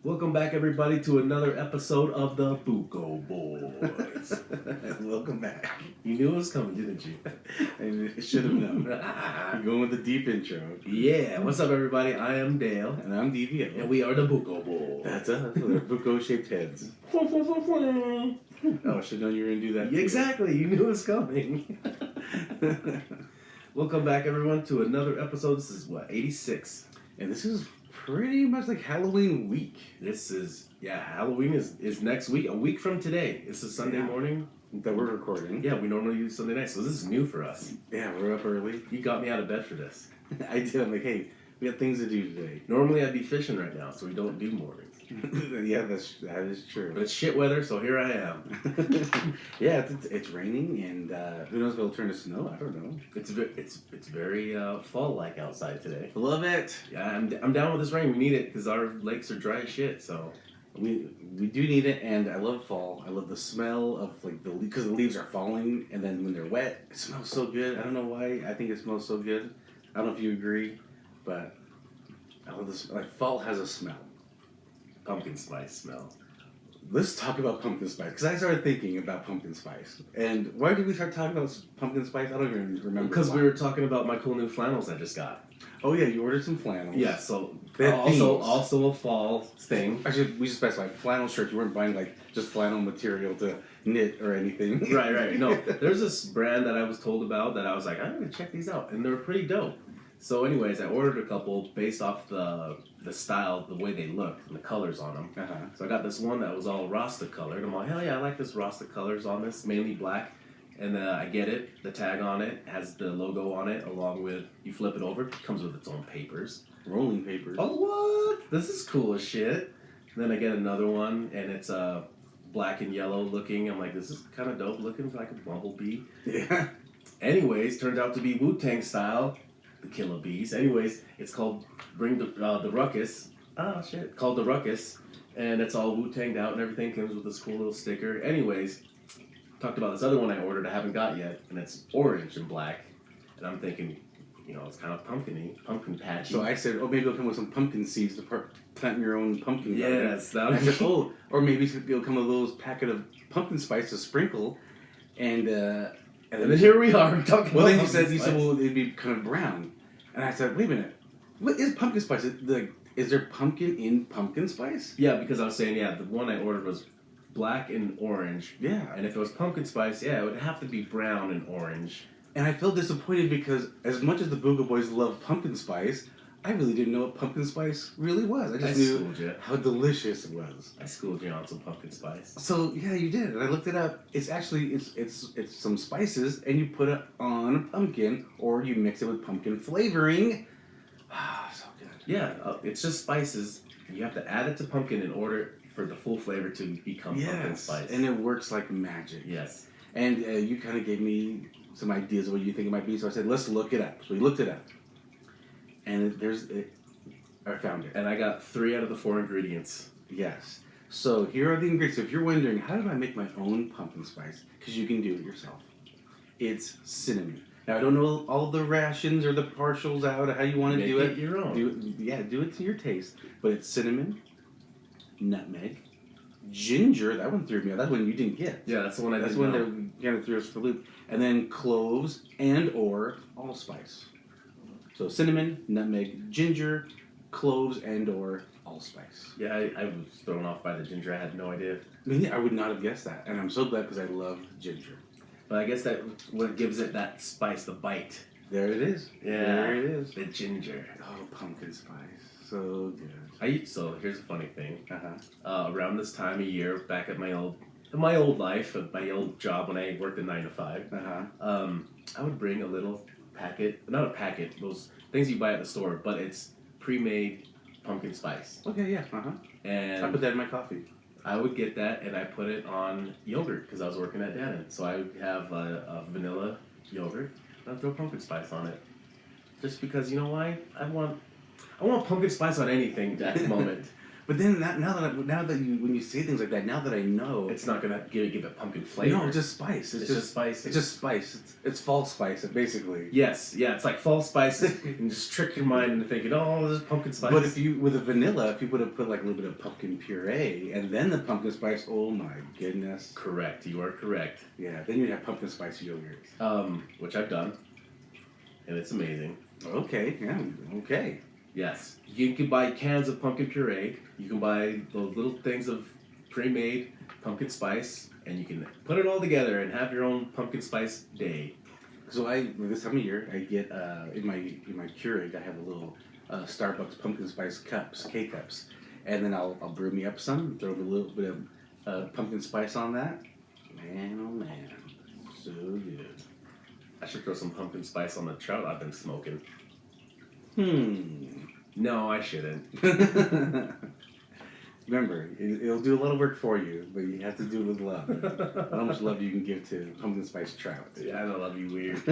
Welcome back, everybody, to another episode of the Buko Boys. Welcome back. You knew it was coming, didn't you? I should have known. You're going with the deep intro. Yeah. What's up, everybody? I am Dale. And I'm DVO. And we are the Buko Boys. That's us. They're Buko-shaped heads. Oh, I should know you were going to do that. Exactly. You knew it was coming. Welcome back, everyone, to another episode. This is, 86? And this is pretty much like Halloween week. This is, Halloween is next week. A week from today. It's a Sunday morning. That we're recording. Yeah, we normally do Sunday night, so this is new for us. Yeah, we're up early. You got me out of bed for this. I did. I'm like, hey, we got things to do today. Normally I'd be fishing right now, so we don't do mornings. Yeah, that is true. But it's shit weather, so here I am. Yeah, it's raining, and who knows if it'll turn to snow? I don't know. It's very fall-like outside today. Love it. Yeah, I'm down with this rain. We need it because our lakes are dry as shit. So we do need it, and I love fall. I love the smell of like because the leaves are falling, and then when they're wet, it smells so good. I don't know why. I think it smells so good. I don't know if you agree, but I love this. Like fall has a smell. Pumpkin spice smell. Let's talk about pumpkin spice, because I started thinking about pumpkin spice. And why did we start talking about pumpkin spice? I don't even remember. Because we were talking about my cool new flannels I just got. Oh yeah, you ordered some flannels. Yeah, so also a fall thing. Actually, we should specify flannel shirts. You weren't buying like just flannel material to knit or anything. Right. No, there's this brand that I was told about that I was like, I'm gonna check these out, and they're pretty dope. So, anyways, I ordered a couple based off the style, the way they look, and the colors on them. Uh-huh. So I got this one that was all Rasta colored. I'm like, hell yeah, I like this Rasta colors on this, mainly black. And I get it. The tag on it has the logo on it, along with, you flip it over, it comes with its own papers. Rolling papers. Oh, what? This is cool as shit. And then I get another one, and it's black and yellow looking. I'm like, this is kind of dope looking, like a bumblebee. Yeah. Anyways, turns out to be Wu-Tang style. The Killer Bees. Anyways, it's called Bring the Ruckus. Oh shit. Called the Ruckus, and it's all Wu-Tanged out and everything. Comes with this cool little sticker. Anyways, talked about this other one I ordered I haven't got yet, and it's orange and black. And I'm thinking, it's kind of pumpkin-y, pumpkin patchy. So I said, maybe it'll come with some pumpkin seeds to plant in your own pumpkin garden. Yes, that I said, or maybe it'll come with a little packet of pumpkin spice to sprinkle, and then here we are talking. Well, about then you said, spice. it'd be kind of brown, and I said, wait a minute, what is pumpkin spice? Is there pumpkin in pumpkin spice? Yeah, because I was saying, the one I ordered was black and orange. Yeah. And if it was pumpkin spice, it would have to be brown and orange. And I felt disappointed because as much as the Buko Boys love pumpkin spice, I really didn't know what pumpkin spice really was. I just knew how delicious it was. I schooled you on some pumpkin spice. So yeah, you did. And I looked it up. It's actually it's some spices, and you put it on a pumpkin, or you mix it with pumpkin flavoring. Ah, so good. Yeah, it's just spices. You have to add it to pumpkin in order for the full flavor to become pumpkin spice. And it works like magic. Yes. And you kind of gave me some ideas of what you think it might be, so I said, let's look it up. So we looked it up. And I found it. And I got 3 out of the 4 ingredients. Yes. So here are the ingredients. So if you're wondering, how did I make my own pumpkin spice? Because you can do it yourself. It's cinnamon. Now, I don't know all the rations or the partials out, how you want to do it. Make it your own. Do it to your taste. But it's cinnamon, nutmeg, ginger. That one threw me off. That's one you didn't get. Yeah, that's the one I didn't know. That's one that kind of threw us for the loop. And then cloves and or allspice. So cinnamon, nutmeg, ginger, cloves, and or allspice. Yeah, I was thrown off by the ginger. I had no idea. I mean, I would not have guessed that. And I'm so glad because I love ginger. But I guess that what gives it that spice, the bite. There it is. Yeah. There it is. The ginger. Oh, pumpkin spice. So good. So here's a funny thing. Uh-huh. Around this time of year, back at my old life, at my old job when I worked a 9 to 5, Uh-huh. I would bring a little packet, not a packet, those things you buy at the store, but it's pre-made pumpkin spice. Okay, yeah. Uh-huh. And I put that in my coffee. I would get that and I put it on yogurt because I was working at Dannon. So I would have a vanilla yogurt and I'd throw pumpkin spice on it. Just because, you know why? I want pumpkin spice on anything at the moment. But then now that you when you say things like that, now that I know, It's not gonna give it pumpkin flavor. no, it's just spice. It's just spice. It's just spice. It's false spice, basically. Yes, yeah, it's like false spices and just trick your mind into thinking, oh, this is pumpkin spice. But if you with a vanilla, if you would have put like a little bit of pumpkin puree and then the pumpkin spice, oh my goodness. Correct, you are correct. Yeah, then you'd have pumpkin spice yogurt. Which I've done, and it's amazing. Okay, yeah, okay. Yes, you can buy cans of pumpkin puree. You can buy those little things of pre-made pumpkin spice, and you can put it all together and have your own pumpkin spice day. So this time of year, I get in my Keurig, I have a little Starbucks pumpkin spice cups, K-cups, and then I'll brew me up some, throw a little bit of pumpkin spice on that. Man, oh man, so good. I should throw some pumpkin spice on the trout I've been smoking. No, I shouldn't. Remember, it'll do a lot of work for you, but you have to do it with love. How much love you can give to pumpkin spice trout. Yeah, I don't love you weird.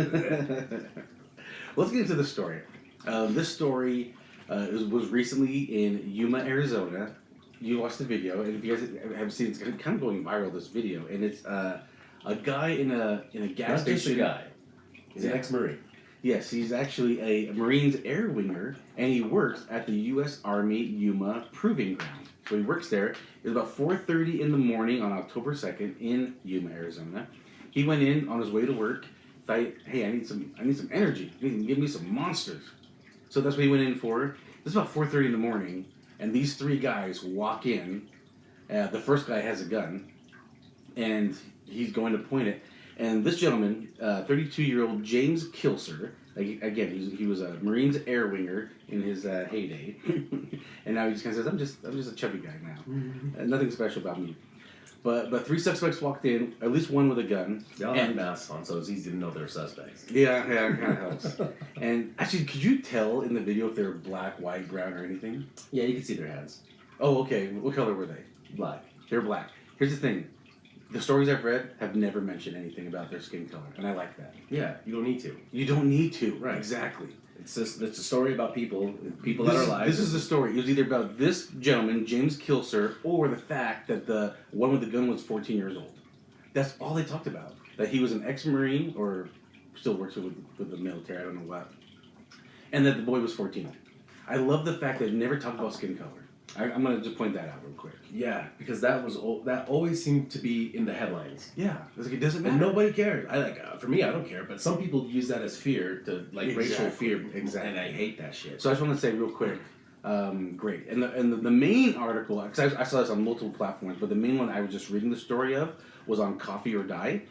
Let's get into the story. This story was recently in Yuma, Arizona. You watched the video, and if you guys haven't seen it, it's kind of going viral, this video. And it's a guy in a gas Not just station. a guy. He's an ex-Marine. Yes, he's actually a Marines air winger, and he works at the U.S. Army Yuma Proving Ground. So he works there. It was about 4:30 in the morning on October 2nd in Yuma, Arizona. He went in on his way to work. Thought, hey, I need some energy. Give me some monsters. So that's what he went in for. This is about 4:30 in the morning, and these three guys walk in. The first guy has a gun, and he's going to point it. And this gentleman, 32-year-old James Kilser, again, he was a Marines air winger in his heyday, and now he just kind of says, "I'm just a chubby guy now, nothing special about me." But three suspects walked in, at least one with a gun. They all had masks on, so it's easy to know they're suspects. Yeah, it kind of helps. And actually, could you tell in the video if they were black, white, brown, or anything? Yeah, you can see their hands. Oh, okay. What color were they? Black. They're black. Here's the thing. The stories I've read have never mentioned anything about their skin color, and I like that. Yeah, you don't need to. You don't need to. Right. Exactly. It's a story about people that are alive. This is the story. It was either about this gentleman, James Kilser, or the fact that the one with the gun was 14 years old. That's all they talked about. That he was an ex-Marine or still works with the military, I don't know what. And that the boy was 14. I love the fact that they never talked about skin color. I'm going to just point that out real quick. Yeah, because that always seemed to be in the headlines. Yeah, it's like it doesn't matter. And nobody cared. For me, I don't care. But some people use that as fear to racial fear. Exactly. And I hate that shit. So I just want to say real quick, great. And the main article, because I saw this on multiple platforms, but the main one I was just reading the story of was on Coffee or Die,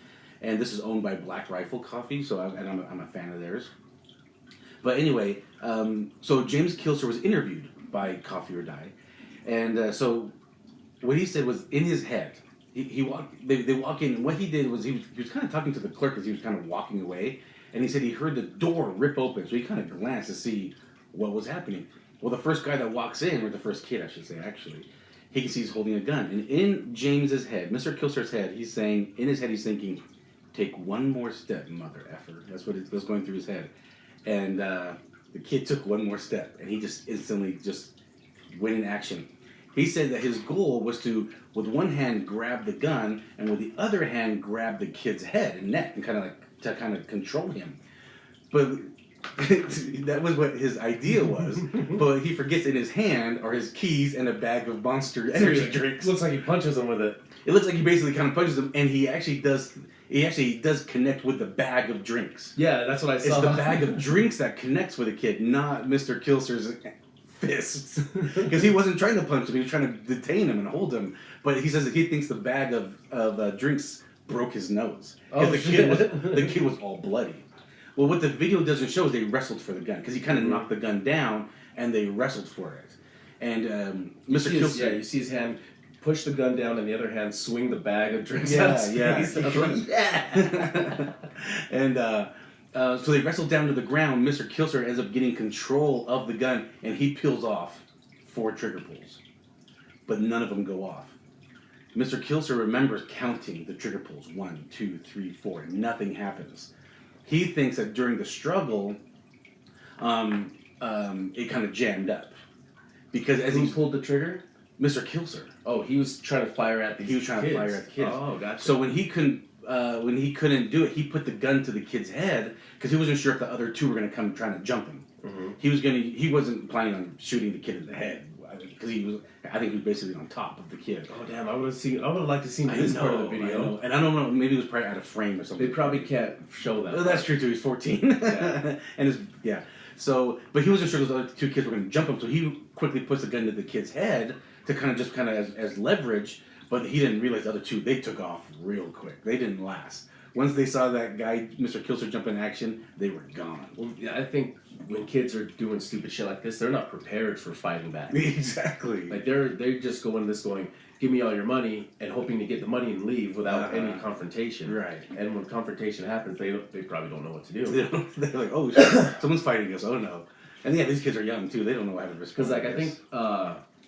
and this is owned by Black Rifle Coffee, so I'm a fan of theirs. But anyway, so James Kilser was interviewed by Coffee or Die. And so what he said was in his head. They walk in, and what he did was he was kind of talking to the clerk as he was kind of walking away, and he said he heard the door rip open, so he kind of glanced to see what was happening. Well, the first guy that walks in, or the first kid, I should say, actually, he can see he's holding a gun. And in James's head, Mr. Kilser's head, he's thinking, take one more step, mother effer. That's what was going through his head. And the kid took one more step, and he just instantly just went in action. He said that his goal was to, with one hand, grab the gun, and with the other hand, grab the kid's head and neck, and kind of control him. But that was what his idea was. But he forgets in his hand are his keys and a bag of Monster energy drinks. Looks like he punches him with it. It looks like he basically kind of punches him, and he actually does connect with the bag of drinks. Yeah, that's what I saw. It's the bag of drinks that connects with a kid, not Mr. Kilser's fists. Because he wasn't trying to punch him, he was trying to detain him and hold him. But he says that he thinks the bag of drinks broke his nose. Oh, the kid was all bloody. Well, what the video doesn't show is they wrestled for the gun, because he kind of knocked the gun down, and they wrestled for it. And Mr. Kilser... you see his hand push the gun down, and the other hand swing the bag of drinks Yeah. And so they wrestle down to the ground. Mr. Kilser ends up getting control of the gun, and he peels off 4 trigger pulls. But none of them go off. Mr. Kilser remembers counting the trigger pulls. 1, 2, 3, 4. Nothing happens. He thinks that during the struggle, it kind of jammed up. Because as he pulled the trigger? Mr. Kilser. Oh, he was trying to fire at these kids. He was trying to fire at the kids. Oh, gotcha. So when he couldn't do it, he put the gun to the kid's head because he wasn't sure if the other two were going to come trying to jump him. Mm-hmm. He wasn't planning on shooting the kid in the head because I think he was basically on top of the kid. Oh damn! I would have liked to see this part of the video. And I don't know, maybe it was probably out of frame or something. They probably can't show that. Oh, that's true too. He's 14. Yeah. So, but he wasn't sure those other two kids were going to jump him, so he quickly puts the gun to the kid's head to kind of as leverage. But he didn't realize the other two, they took off real quick. They didn't last. Once they saw that guy, Mr. Kilser, jump in action, they were gone. Well, yeah, I think when kids are doing stupid shit like this, they're not prepared for fighting back. Exactly. Like they just go into this going, give me all your money, and hoping to get the money and leave without any confrontation. Right. And when confrontation happens, they probably don't know what to do. They're like, oh shit, someone's fighting us. Oh no. And yeah, these kids are young too. They don't know how to respond. Because I think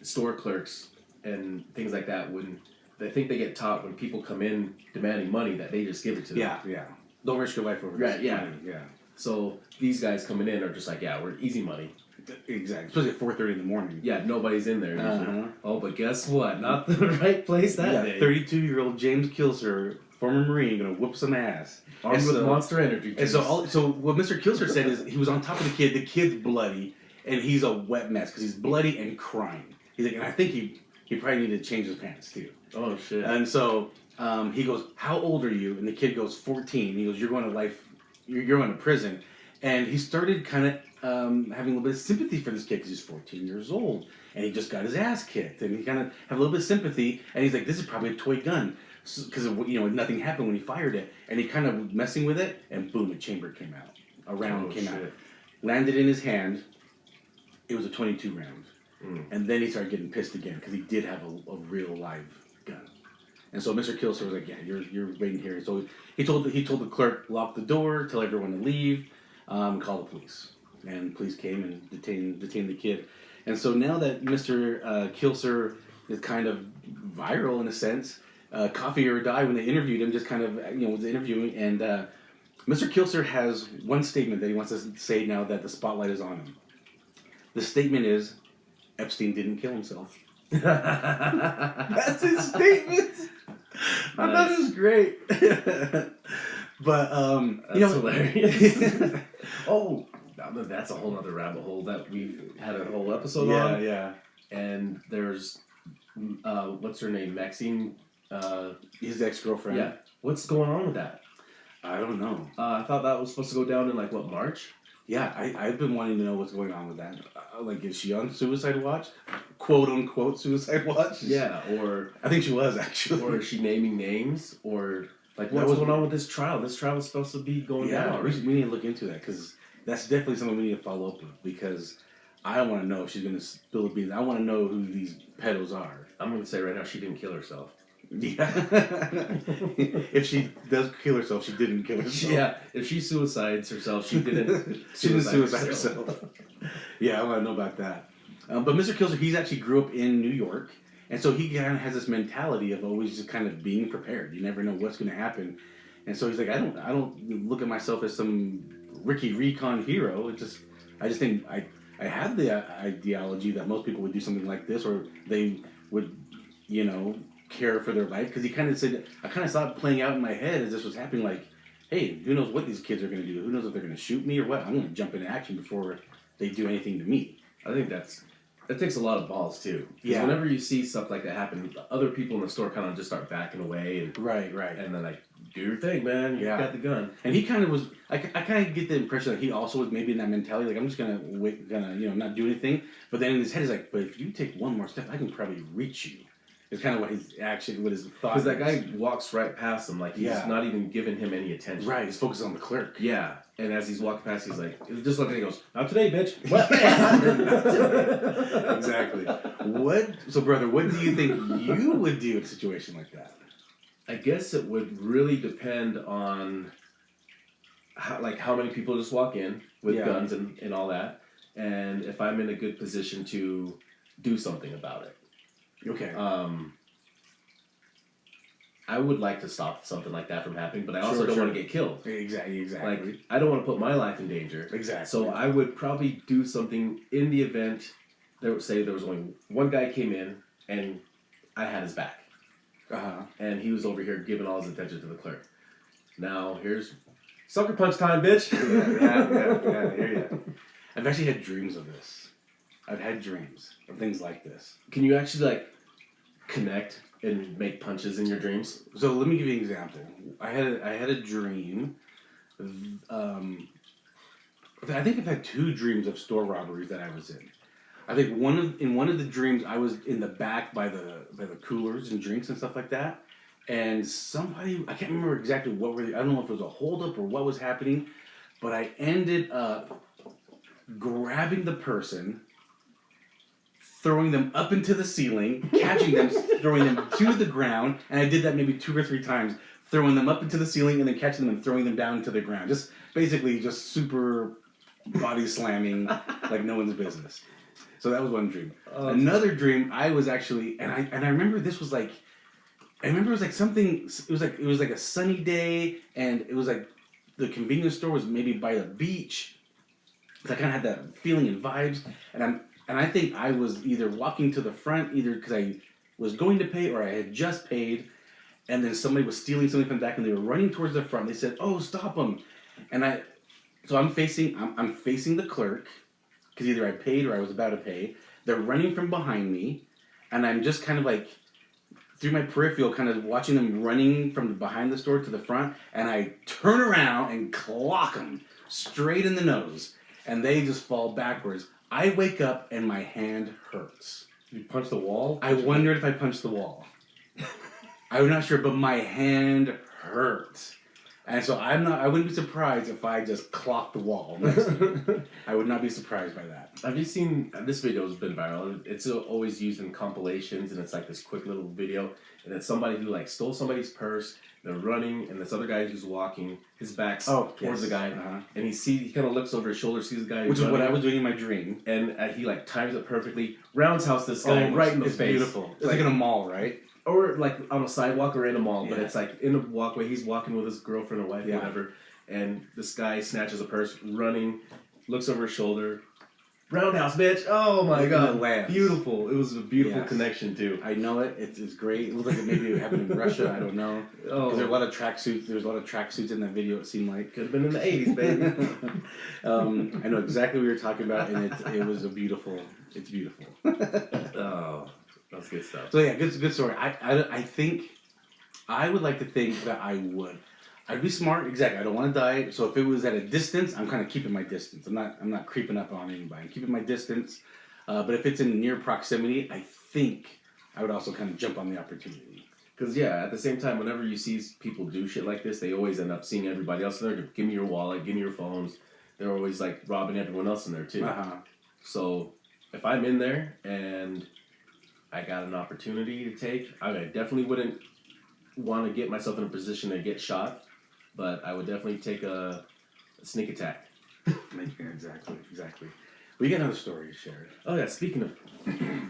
store clerks and things like that, when I think they get taught when people come in demanding money that they just give it to them. Yeah. Don't risk your life over this. Right. Yeah. Money. Yeah. So these guys coming in are just like, yeah, we're easy money. Exactly. Especially at 4:30 in the morning. Yeah, nobody's in there. Oh, but guess what? Not the right place that day. 32-year-old James Kilser, former Marine, gonna whoop some ass. Armed with Monster Energy. And so what Mr. Kilser said is he was on top of the kid. The kid's bloody, and he's a wet mess because he's bloody and crying. He's like, and I think he probably needed to change his pants too. Oh shit. And so he goes, "How old are you?" And the kid goes, 14. He goes, "You're going to life. You're going to prison." And he started kind of having a little bit of sympathy for this kid because he's 14 years old and he just got his ass kicked, and he kind of had a little bit of sympathy. And he's like, "This is probably a toy gun." Because nothing happened when he fired it, and he kind of messing with it, and boom, a chamber came out. A round came out, landed in his hand. It was a 22 round, and then he started getting pissed again because he did have a real live gun. And so Mr. Kilser was like, "Yeah, you're waiting here." So he told the clerk, lock the door, tell everyone to leave, call the police, and police came and detained the kid. And so now that Mr. Kilser is kind of viral in a sense. Coffee or Die, when they interviewed him, just kind of, was interviewing, and Mr. Kilser has one statement that he wants to say now that the spotlight is on him. The statement is, Epstein didn't kill himself. That's his statement! I thought it was great. But, That's hilarious. Oh, that's a whole other rabbit hole that we've had a whole episode on. Yeah. And there's, what's her name, Maxine... his ex-girlfriend. Yeah. What's going on with that? I don't know. I thought that was supposed to go down in March? Yeah, I've been wanting to know what's going on with that. Is she on suicide watch? Quote unquote suicide watch? Yeah, or I think she was actually. Or is she naming names? Or what's going on with this trial? This trial is supposed to be going down. We need to look into that because that's definitely something we need to follow up with because I want to know if she's going to spill the beans. I want to know who these pedos are. I'm going to say right now she didn't kill herself. Yeah. If she does kill herself, she didn't kill herself. Yeah. If she suicides herself, she didn't. She didn't suicide herself. Yeah, I want to know about that. But Mr. Kilser, he's actually grew up in New York, and so he kind of has this mentality of always just kind of being prepared. You never know what's going to happen, and so he's like, I don't look at myself as some Ricky Recon hero. I just think I have the ideology that most people would do something like this, or they would, care for their life, because he kind of said, I kind of saw it playing out in my head as this was happening, like, hey, who knows what these kids are going to do? Who knows if they're going to shoot me or what? I'm going to jump into action before they do anything to me. I think that takes a lot of balls, too. Yeah. Whenever you see stuff like that happen, other people in the store kind of just start backing away. And, right. And then, do your thing, man. You got the gun. And he kind of was, I kind of get the impression that he also was maybe in that mentality, like, I'm just going to wait, not do anything. But then in his head, he's like, but if you take one more step, I can probably reach you. It's kind of what his thought. Because that guy walks right past him, like he's not even giving him any attention. Right, he's focused on the clerk. Yeah, and as he's walking past, he's like, just looking, he goes, "Not today, bitch." Exactly. So, brother, what do you think you would do in a situation like that? I guess it would really depend on how many people just walk in with guns and all that, and if I'm in a good position to do something about it. Okay. I would like to stop something like that from happening, but I also don't want to get killed. Exactly. Like, I don't want to put my life in danger. Exactly. So I would probably do something in the event, there was only one guy came in, and I had his back. Uh-huh. And he was over here giving all his attention to the clerk. Now, here's sucker punch time, bitch! Yeah, here you go. I've actually had dreams of this. I've had dreams of things like this. Can you actually, like, connect and make punches in your dreams? So let me give you an example. I had a dream. I think I've had 2 dreams of store robberies that I was in. I think in one of the dreams I was in the back by the coolers and drinks and stuff like that, and somebody, I can't remember exactly what were. I don't know if it was a holdup or what was happening, but I ended up grabbing the person, throwing them up into the ceiling, catching them, throwing them to the ground, and I did that maybe 2 or 3 times, throwing them up into the ceiling and then catching them and throwing them down to the ground. Just basically just super body slamming like no one's business. So that was one dream. Another dream, I was actually, and I remember this was like, I remember it was like something, it was like a sunny day, and it was like the convenience store was maybe by the beach. So I kind of had that feeling and vibes, and I think I was either walking to the front, either because I was going to pay or I had just paid, and then somebody was stealing something from the back, and they were running towards the front. They said, "Oh, stop them!" And I'm facing the clerk, because either I paid or I was about to pay. They're running from behind me, and I'm just kind of like, through my peripheral, kind of watching them running from behind the store to the front, and I turn around and clock them straight in the nose, and they just fall backwards. I wake up, and my hand hurts. You punch the wall? I wondered if I punched the wall. I'm not sure, but my hand hurt. And so I wouldn't be surprised if I just clocked the wall next to me. I would not be surprised by that. Have you seen, this video has been viral, it's always used in compilations, and it's like this quick little video, and it's somebody who like stole somebody's purse, they're running, and this other guy who's walking, his back's towards the guy, and he kind of looks over his shoulder, sees the guy which running, is what I was doing in my dream. And he like times it perfectly, roundhouse this guy right in the face. It's beautiful. It's like in a mall, right? Or like on a sidewalk or in a mall, but it's like in a walkway. He's walking with his girlfriend or wife, or whatever, and this guy snatches a purse, running, looks over his shoulder, roundhouse, bitch! Oh my god, beautiful! It was a beautiful connection too. I know it. It's great. It looks like it maybe happened in Russia. I don't know. There's a lot of tracksuits. There's a lot of tracksuits in that video. It seemed like could have been in the '80s, baby. I know exactly what you're talking about, and it was a beautiful. It's beautiful. Oh. That's good stuff. So yeah, good story. I think I would like to think that I'd be smart. Exactly. I don't want to die. So if it was at a distance, I'm kind of keeping my distance. I'm not creeping up on anybody. I'm keeping my distance. But if it's in near proximity, I think I would also kind of jump on the opportunity. Because at the same time, whenever you see people do shit like this, they always end up seeing everybody else in there. Give me your wallet. Give me your phones. They're always like robbing everyone else in there too. So if I'm in there and I got an opportunity to take, I definitely wouldn't want to get myself in a position to get shot, but I would definitely take a sneak attack. Exactly. We got another story to share. Oh yeah, speaking of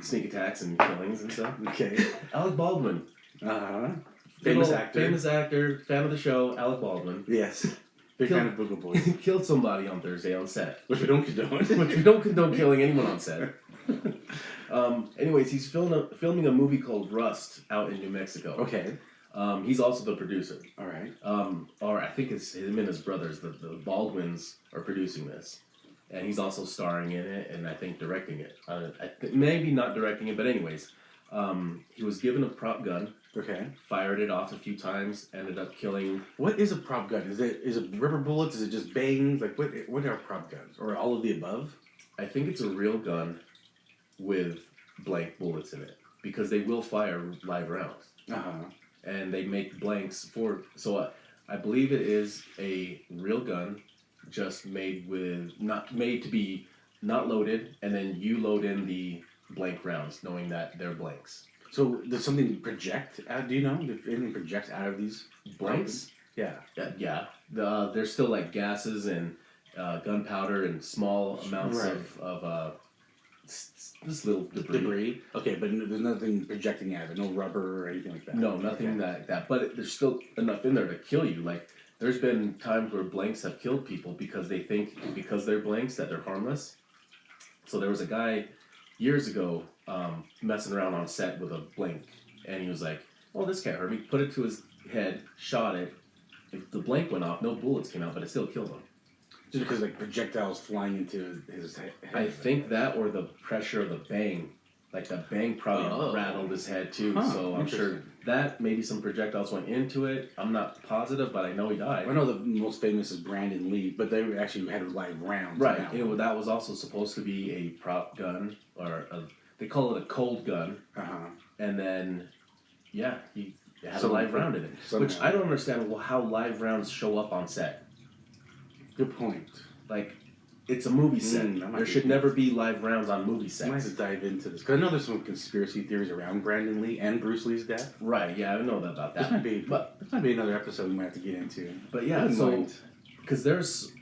sneak attacks and killings and stuff. Okay. Alec Baldwin. Famous actor, fan of the show, Alec Baldwin. Yes. Big fan of Buko Boys. Killed somebody on Thursday on set. Which we don't condone. Which we don't condone killing anyone on set. Anyways, he's filming a movie called Rust out in New Mexico. Okay. He's also the producer. All right. Or I think it's him and his brothers, the Baldwins, are producing this. And he's also starring in it, and I think directing it. Maybe not directing it, but anyways. He was given a prop gun. Okay. Fired it off a few times, ended up killing... What is a prop gun? Is it rubber bullets? Is it just bangs? Like, what are prop guns? Or all of the above? I think it's a real gun with blank bullets in it, because they will fire live rounds. And they make blanks for... So I believe it is a real gun, just made to be not loaded, and then you load in the blank rounds, knowing that they're blanks. So does something project out? Do you know if anything projects out of these blanks? Yeah. There's still like gases and gunpowder and small amounts of this little debris. Okay, but there's nothing projecting out of it. No rubber or anything like that. No, nothing like that. But there's still enough in there to kill you. Like there's been times where blanks have killed people because they think because they're blanks that they're harmless. So there was a guy years ago messing around on set with a blank, and he was like, "Oh, this can't hurt me." Put it to his head, shot it. If the blank went off, no bullets came out, but it still killed him. Just because like projectiles flying into his head. I think that or the pressure of the bang. Like the bang probably rattled his head too, so I'm sure that maybe some projectiles went into it. I'm not positive, but I know he died. I know the most famous is Brandon Lee, but they actually had live rounds. Right, that was also supposed to be a prop gun, or they call it a cold gun. And then, yeah, he had a live round in it, which I don't understand how live rounds show up on set. Good point. Like, it's a movie set. There should never be live rounds on movie sets. I might have to dive into this, because I know there's some conspiracy theories around Brandon Lee and Bruce Lee's death. Right, yeah, I know about that. This might be another episode we might have to get into. But yeah, so, because there's,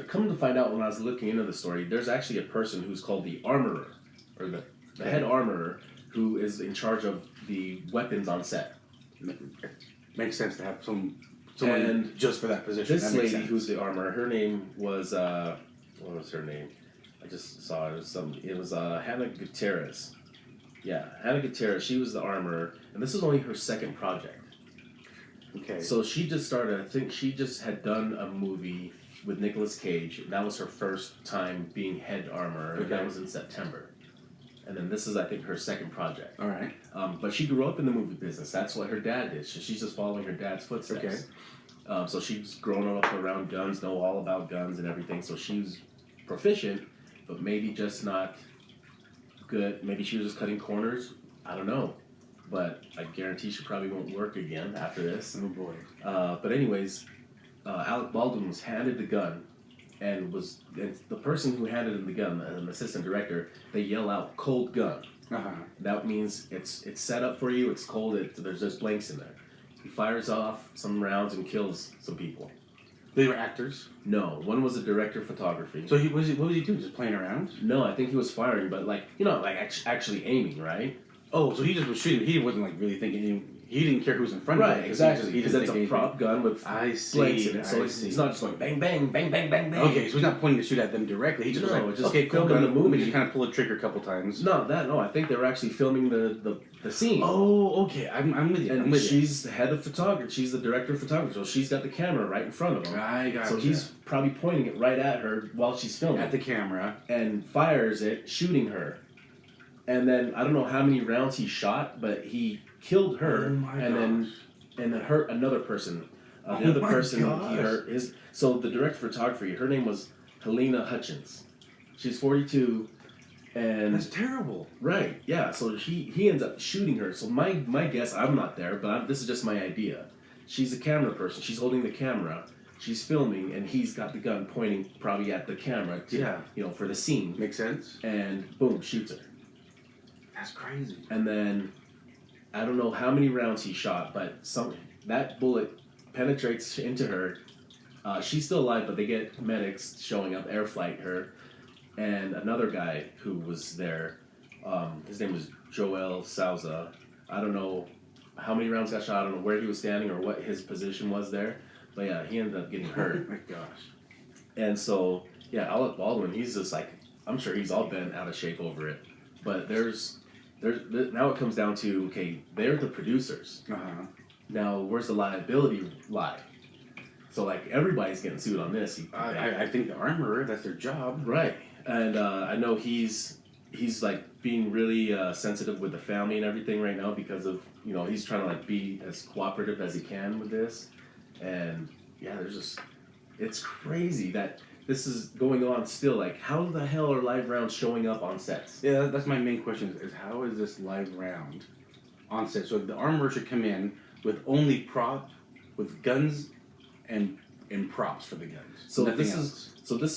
come to find out when I was looking into the story, there's actually a person who's called the armorer, or the head armorer, who is in charge of the weapons on set. Makes sense to have someone just for that position. This lady who's the armorer, her name was, what was her name? I just saw it. It was Hannah Gutierrez. Yeah, Hannah Gutierrez. She was the armorer, and this was only her second project. Okay. So she just started. I think she just had done a movie with Nicolas Cage. That was her first time being head armorer. Okay. That was in September. And then this is, I think, her second project. All right. But she grew up in the movie business. That's what her dad did. She's just following her dad's footsteps. Okay. So she's grown up around guns, know all about guns and everything. So she's proficient, but maybe just not good. Maybe she was just cutting corners. I don't know. But I guarantee she probably won't work again after this. Oh, boy. But anyways, Alec Baldwin was handed the gun. And the person who handed him the gun, an assistant director, they yell out "cold gun." That means it's set up for you. It's cold. There's just blanks in there. He fires off some rounds and kills some people. They were actors? No, one was a director of photography. So what was he doing? Just playing around? No, I think he was firing, but actually aiming, right? Oh, so he just was shooting. He wasn't really thinking. He didn't care who was in front of him. Right, exactly. Because it's a prop gun with blanks in it. So he's not just going bang, bang, bang, bang, bang, bang. Okay, so he's not pointing to shoot at them directly. He just filmed the movie. Just kind of pull the trigger a couple times. No, I think they were actually filming the scene. Oh, okay. I'm with you. And she's the head of photography. She's the director of photography. So she's got the camera right in front of him. I got So he's probably pointing it right at her while she's filming. At the camera. And fires it, shooting her. And then, I don't know how many rounds he shot, but he killed her and then hurt another person. The other person he hurt so the director of photography, her name was Helena Hutchins. She's 42, and that's terrible. Right? Yeah. So he ends up shooting her. So my guess, I'm not there, but this is just my idea. She's a camera person. She's holding the camera. She's filming, and he's got the gun pointing probably at the camera. For the scene. Makes sense. And boom, shoots her. That's crazy. And then, I don't know how many rounds he shot, but that bullet penetrates into her. She's still alive, but they get medics showing up, air flight her, and another guy who was there. His name was Joel Souza. I don't know how many rounds got shot. I don't know where he was standing or what his position was there, but yeah, he ended up getting hurt. Oh my gosh. And so, yeah, Alec Baldwin, he's just like, I'm sure he's all bent out of shape over it. But now it comes down to, okay, they're the producers. Now, where's the liability lie? So, like, everybody's getting sued on this. I think the armorer, that's their job. Right. And I know he's like, being really sensitive with the family and everything right now because of, he's trying to, like, be as cooperative as he can with this. And, yeah, it's crazy that this is going on still. Like, how the hell are live rounds showing up on sets? Yeah, that's my main question is how is this live round on set? So the armorer should come in with only with guns and props for the guns. So this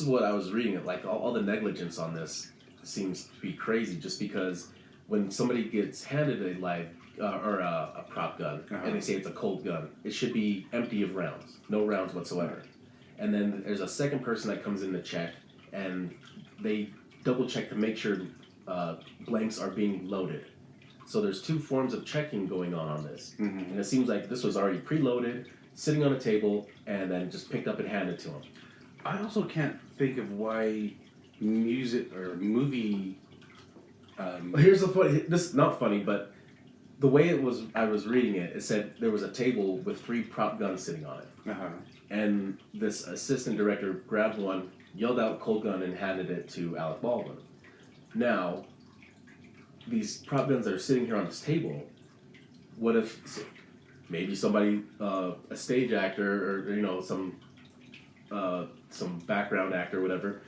is what I was reading. Like, all the negligence on this seems to be crazy just because when somebody gets handed a live or a prop gun and they say it's a cold gun, it should be empty of rounds. No rounds whatsoever. And then there's a second person that comes in to check, and they double check to make sure blanks are being loaded. So there's two forms of checking going on this. And it seems like this was already preloaded, sitting on a table, and then just picked up and handed to him. I also can't think of why music or movie Here's the funny. This is not funny, but the way it was, I was reading it. It said there was a table with 3 prop guns sitting on it, and this assistant director grabbed one, yelled out "cold gun," and handed it to Alec Baldwin. Now, these prop guns that are sitting here on this table, what if maybe somebody, a stage actor or some background actor or whatever,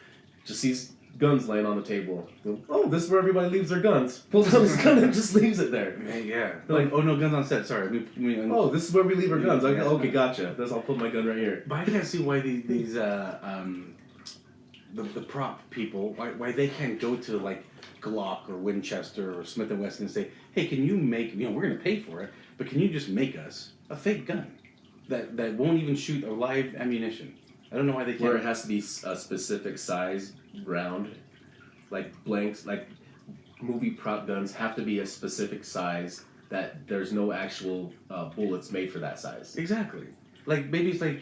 just sees guns laying on the table. Oh, this is where everybody leaves their guns. Pulls out his gun and just leaves it there. Yeah. They're like, oh no, guns on set. Sorry. Oh, this is where we leave our guns. Okay, gotcha. I'll put my gun right here. But I can't see why these the prop people, why they can't go to like Glock or Winchester or Smith & Wesson and say, hey, can you make, we're going to pay for it, but can you just make us a fake gun that won't even shoot a live ammunition? I don't know why they can't. Where it has to be a specific size round, like blanks, like movie prop guns have to be a specific size that there's no actual bullets made for that size. Exactly. Like maybe it's like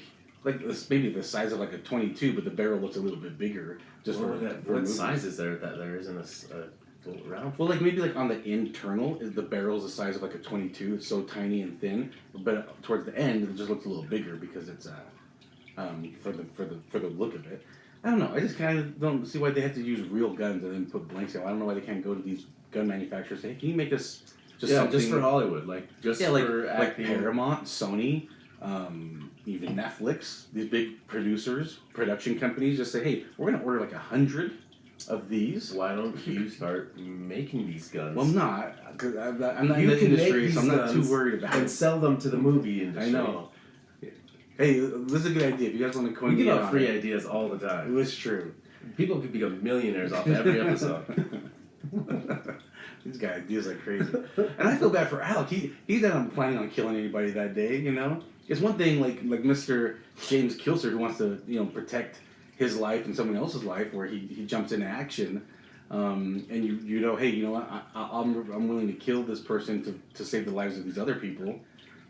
maybe the size of like a .22, but the barrel looks a little bit bigger. Just for that. What size is there that there isn't a bullet round? Well, like maybe like on the internal, the barrel's the size of like a .22. It's so tiny and thin, but towards the end, it just looks a little bigger because it's for the look of it. I don't know. I just kind of don't see why they have to use real guns and then put blanks out. I don't know why they can't go to these gun manufacturers and say, hey, can you make us something? Just for Hollywood, for acting. Like Paramount, Sony, even Netflix, these big production companies just say, hey, we're going to order like 100 of these. Why don't you start making these guns? Well, I'm not. Cause I'm not in the industry, so I'm not too worried about it. And sell them to the movie industry. I know. Hey, this is a good idea. If you guys want to coin we give out free ideas all the time. It was true. People could become millionaires off every episode. These guys ideas like crazy. And I feel bad for Alec. He's not planning on killing anybody that day, It's one thing like Mr. James Kilser who wants to, protect his life and someone else's life where he jumps into action. And hey, I'm willing to kill this person to save the lives of these other people.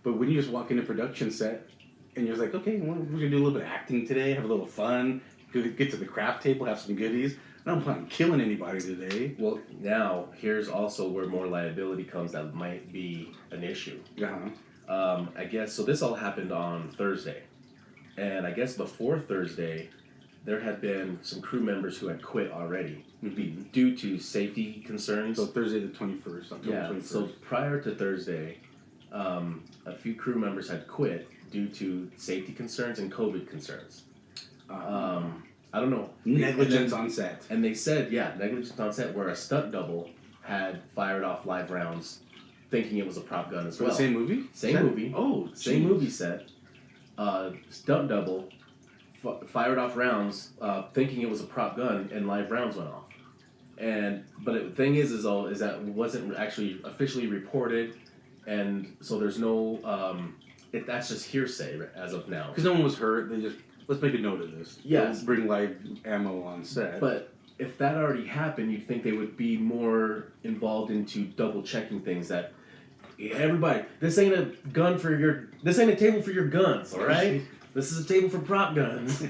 But when you just walk into a production set and you're like, okay, well, we're going to do a little bit of acting today, have a little fun, get to the craft table, have some goodies. I don't plan on killing anybody today. Well, now, here's also where more liability comes that might be an issue. I guess, so this all happened on Thursday. And I guess before Thursday, there had been some crew members who had quit already due to safety concerns. So Thursday the 21st, October 21st. So prior to Thursday, a few crew members had quit due to safety concerns and COVID concerns. I don't know. Negligence on set. And they said, negligence on set where a stunt double had fired off live rounds thinking it was a prop gun as well. The same movie? Same movie. Oh, same movie set. Stunt double fired off rounds thinking it was a prop gun and live rounds went off. But the thing is that it wasn't actually officially reported, and so there's no that's just hearsay as of now. Because no one was hurt. They just, let's make a note of this. Yes. Let's bring live ammo on set. But if that already happened, you'd think they would be more involved into double checking things. That everybody, this ain't a table for your guns, all right? This is a table for prop guns.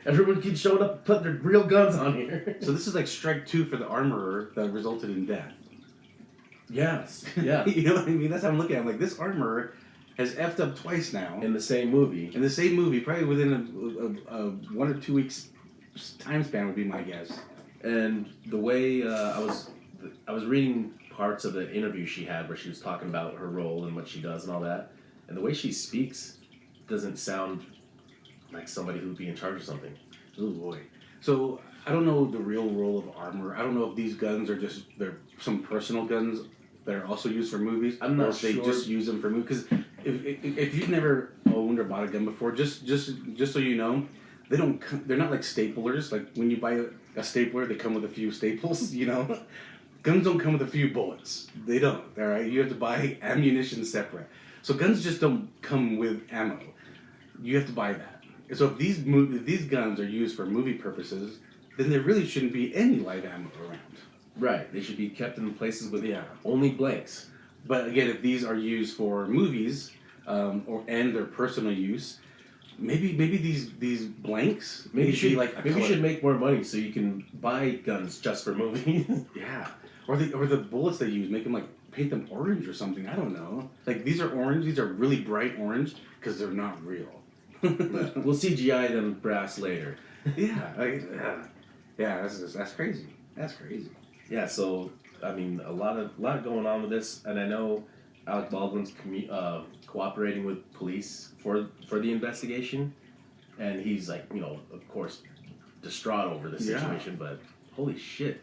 Everyone keeps showing up, putting their real guns on here. So this is like strike 2 for the armorer that resulted in death. Yes. Yeah. You know what I mean? That's how I'm looking at it. I'm like, this armorer has effed up twice now. In the same movie, probably within a 1 or 2 weeks time span would be my guess. And the way I was reading parts of the interview she had where she was talking about her role and what she does and all that, and the way she speaks doesn't sound like somebody who'd be in charge of something. Oh boy. So I don't know the real role of armor. I don't know if these guns are they're some personal guns that are also used for movies. I'm not sure. They just use them for movies. Because if you've never owned or bought a gun before, just so you know, they're not like staplers. Like when you buy a stapler, they come with a few staples. Guns don't come with a few bullets. They don't. All right, you have to buy ammunition separate. So guns just don't come with ammo. You have to buy that. So if these guns are used for movie purposes, then there really shouldn't be any live ammo around. Right. They should be kept in places with only blanks. But again, if these are used for movies and their personal use, maybe these blanks maybe you should make more money so you can buy guns just for movies. Yeah. Or the bullets they use, make them like paint them orange or something. I don't know. Like these are orange. These are really bright orange because they're not real. We'll CGI them brass later. Yeah. That's crazy. That's crazy. Yeah. So I mean, a lot going on with this, and I know Alec Baldwin's cooperating with police for the investigation, and he's like, of course, distraught over the situation. But holy shit,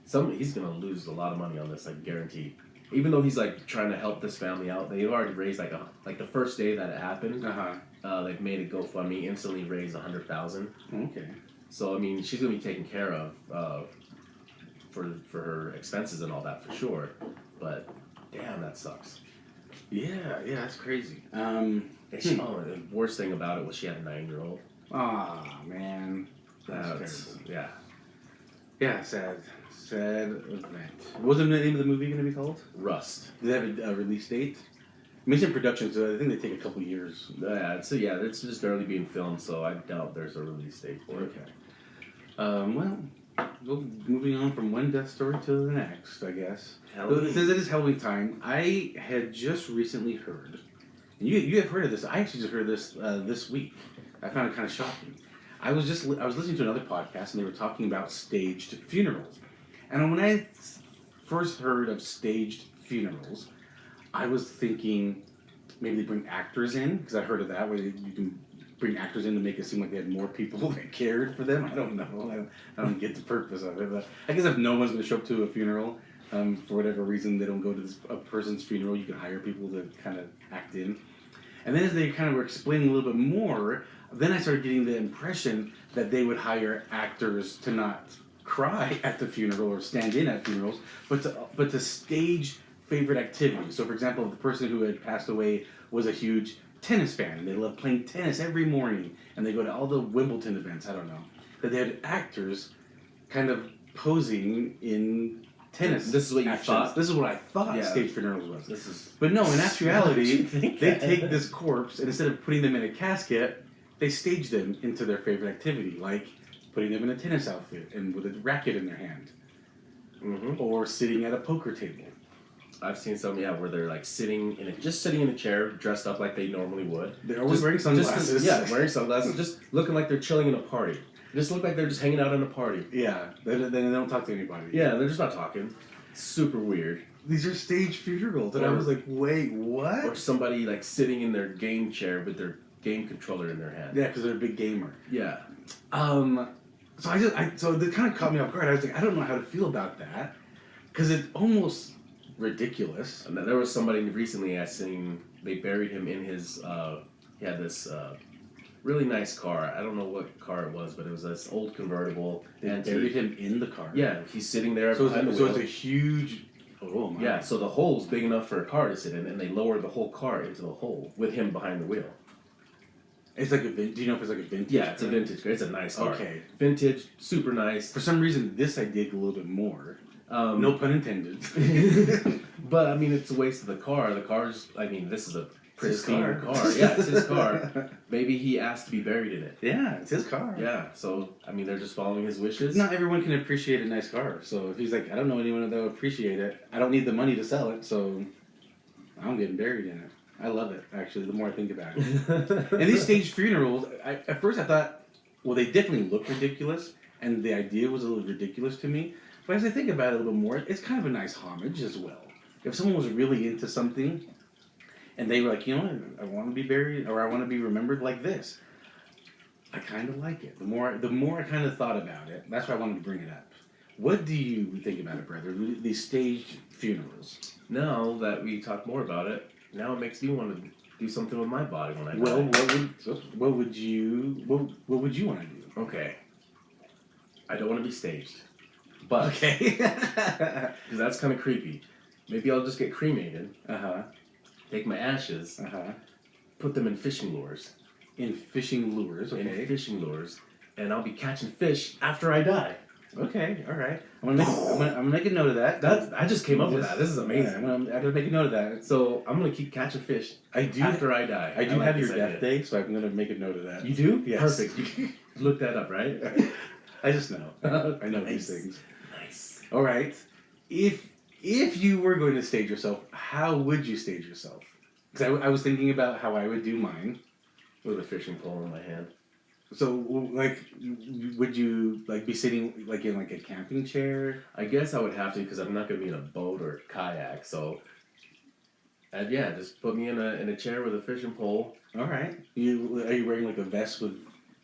he's gonna lose a lot of money on this, like guaranteed. Even though he's like trying to help this family out, they've already raised like the first day that it happened. They've made a GoFundMe, instantly raised $100,000. Okay. So I mean, she's gonna be taken care of for her expenses and all that for sure. But damn, that sucks. Yeah, that's crazy. The worst thing about it was she had a 9-year-old. Ah, man. That's yeah. Yeah, sad event. What was the name of the movie going to be called? Rust. Do they have a release date? I mean, it's in production, so I think they take a couple years. So it's just barely being filmed, so I doubt there's a release date for it. Well, moving on from one death story to the next, I guess. Halloween. It says it is Halloween time. I had just recently heard, and you have heard of this. I actually just heard this this week. I found it kind of shocking. I was listening to another podcast, and they were talking about staged funerals. And when I first heard of staged funerals, I was thinking maybe they bring actors in, because I heard of that, where you can bring actors in to make it seem like they had more people that cared for them. I don't know. I don't get the purpose of it. But I guess if no one's going to show up to a funeral, for whatever reason, they don't go to a person's funeral, you can hire people to kind of act in. And then as they kind of were explaining a little bit more, then I started getting the impression that they would hire actors to not cry at the funeral or stand in at funerals, but to stage favorite activities. So, for example, if the person who had passed away was a huge tennis fan and they loved playing tennis every morning and they go to all the Wimbledon events, I don't know, that they had actors kind of posing in tennis. This is what you actions. thought? This is what I thought stage funerals was. But no, in Why actuality, would you think they that? take this corpse and instead of putting them in a casket, they stage them into their favorite activity, like putting them in a tennis outfit and with a racket in their hand, or sitting at a poker table. I've seen some, where they're like sitting in a chair, dressed up like they normally would. They're always wearing sunglasses. Wearing sunglasses, just looking like they're chilling in a party. Just look like they're just hanging out in a party. Yeah, they don't talk to anybody. Yeah, they're just not talking. It's super weird. These are staged funerals, and I was like, wait, what? Or somebody like sitting in their game chair with their game controller in their hand. Yeah, because they're a big gamer. Yeah. So they kind of caught me off guard. I was like, I don't know how to feel about that, because it's almost ridiculous. And then there was somebody recently I seen, they buried him in his, he had this really nice car. I don't know what car it was, but it was this old convertible. They buried him in the car? Yeah, he's sitting there behind the wheel. So it's a huge... Oh my. Yeah, so the hole's big enough for a car to sit in, and they lowered the whole car into the hole with him behind the wheel. It's like do you know if it's like a vintage? Yeah, it's a vintage car. It's a nice car. Okay. Vintage, super nice. For some reason, this I dig a little bit more. No pun intended. But, I mean, it's a waste of the car. The car's, this is a pristine car. Yeah, it's his car. Maybe he asked to be buried in it. Yeah, it's his car. Yeah, so, they're just following his wishes. Not everyone can appreciate a nice car. So if he's like, I don't know anyone that will appreciate it. I don't need the money to sell it, so I'm getting buried in it. I love it, actually, the more I think about it. And these staged funerals, at first I thought, well, they definitely look ridiculous, and the idea was a little ridiculous to me. But as I think about it a little more, it's kind of a nice homage as well. If someone was really into something, and they were like, I want to be buried, or I want to be remembered like this, I kind of like it. The more I kind of thought about it, that's why I wanted to bring it up. What do you think about it, brother? These staged funerals. Now that we talk more about it, now it makes me want to do something with my body when I die. Well, what would you want to do? Okay. I don't want to be staged. But Okay. because that's kind of creepy. Maybe I'll just get cremated. Take my ashes. Put them in fishing lures. In fishing lures, okay. In fishing lures, and I'll be catching fish after I die. Okay, all right. I'm gonna make a note of that. I just came up with that. This is amazing. Yeah, I'm gonna make a note of that. So I'm gonna keep catching fish. After I die. I do like have your this death idea. day, so I'm gonna make a note of that. You do? Yes. Perfect. You look that up, right? I just know. I know Nice. these things. Nice. All right. if you were going to stage yourself, how would you stage yourself? Because I was thinking about how I would do mine. With a fishing pole in my hand. So, like, would you, like, be sitting, like, in, like, a camping chair? I guess I would have to, because I'm not going to be in a boat or a kayak, so... And yeah, just put me in a chair with a fishing pole. All right. Are you wearing, like, a vest with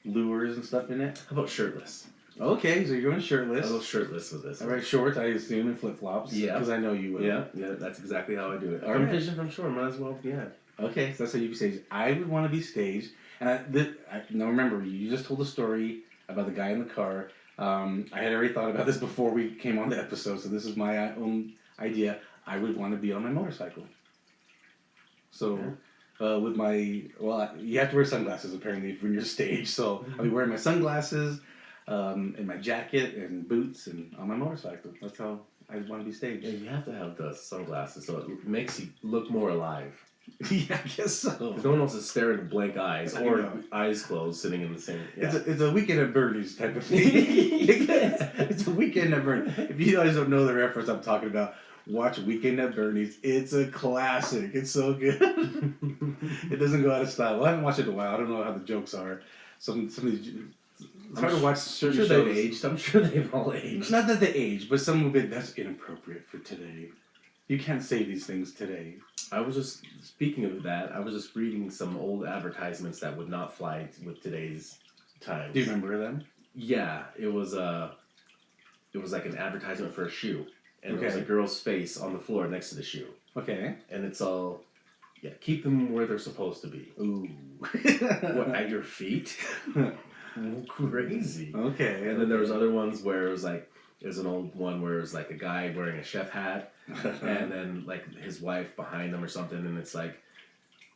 lures and stuff in it? How about shirtless? Okay, so you're going shirtless. I'll go shirtless with this. All right, shorts, I assume, and flip-flops. Yeah. Because I know you will. Yeah, that's exactly how I do it. If All I'm right. fishing from shore, might as well, yeah. Okay, so that's how you be staged. I would want to be staged. And now remember, you just told a story about the guy in the car. I had already thought about this before we came on the episode, so this is my own idea. I would want to be on my motorcycle. So, with my... Well, you have to wear sunglasses, apparently, when you're staged. So, I'll be wearing my sunglasses, and my jacket, and boots, and on my motorcycle. That's how I want to be staged. Yeah, you have to have the sunglasses, so it makes you look more alive. Yeah, I guess so. Because no one else is staring with blank eyes I or know. eyes closed sitting in the same... Yeah. It's a Weekend at Bernie's type of thing. It's a Weekend at Bernie's. If you guys don't know the reference I'm talking about, watch Weekend at Bernie's. It's a classic. It's so good. It doesn't go out of style. Well, I haven't watched it in a while. I don't know how the jokes are. Some of these... It's hard to watch certain I'm sure shows. they've aged. I'm sure they've all aged. Not that they age, but some of it, that's inappropriate for today. You can't say these things today. I was just, speaking of that, I was just reading some old advertisements that would not fly with today's times. Do you remember them? Yeah, it was like an advertisement for a shoe. And Okay. it was a girl's face on the floor next to the shoe. Okay. And it's all, yeah, keep them where they're supposed to be. Ooh. What, at your feet? Crazy. Okay. And then there was other ones where it was like, there's an old one where it was like a guy wearing a chef hat and then like his wife behind him or something, and it's like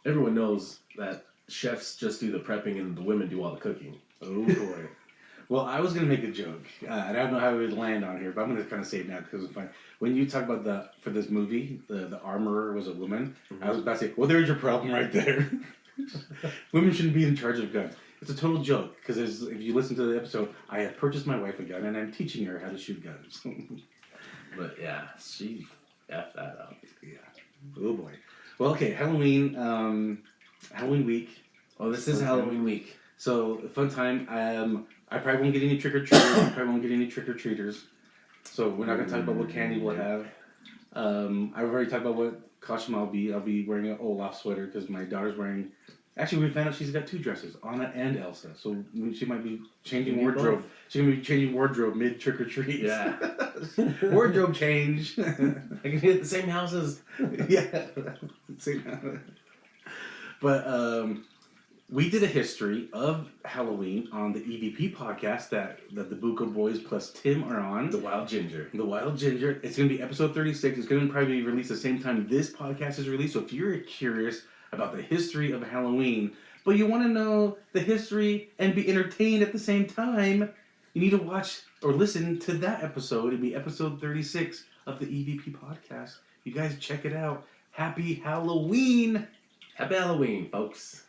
everyone knows that chefs just do the prepping and the women do all the cooking. Oh boy. Well, I was gonna make a joke, and I don't know how it would land on here, but I'm gonna kind of say it now because it's fun. When you talk about for this movie, the armorer was a woman. Mm-hmm. I was about to say, well, there's your problem right there. Women shouldn't be in charge of guns. It's a total joke because if you listen to the episode, I have purchased my wife a gun and I'm teaching her how to shoot guns. But yeah, she effed that up. Yeah. Oh boy. Well, okay, Halloween week. Oh, this is Halloween week. So, fun time. I probably won't get any trick-or-treaters. So, we're not going to talk about what candy we'll have. I've already talked about what costume I'll be. I'll be wearing an Olaf sweater because my daughter's wearing... Actually, we found out she's got two dresses, Anna and Elsa. So, she might be changing wardrobe. She's going to be changing wardrobe mid-trick-or-treat. Yeah. Wardrobe change. I can be at the same houses. Yeah. But, we did a history of Halloween on the EVP podcast that the Buko Boys plus Tim are on. The Wild Ginger. The Wild Ginger. It's going to be episode 36. It's going to probably be released the same time this podcast is released. So if you're curious about the history of Halloween, but you want to know the history and be entertained at the same time, you need to watch or listen to that episode. It'll be episode 36 of the EVP podcast. You guys check it out. Happy Halloween! Happy Halloween, folks.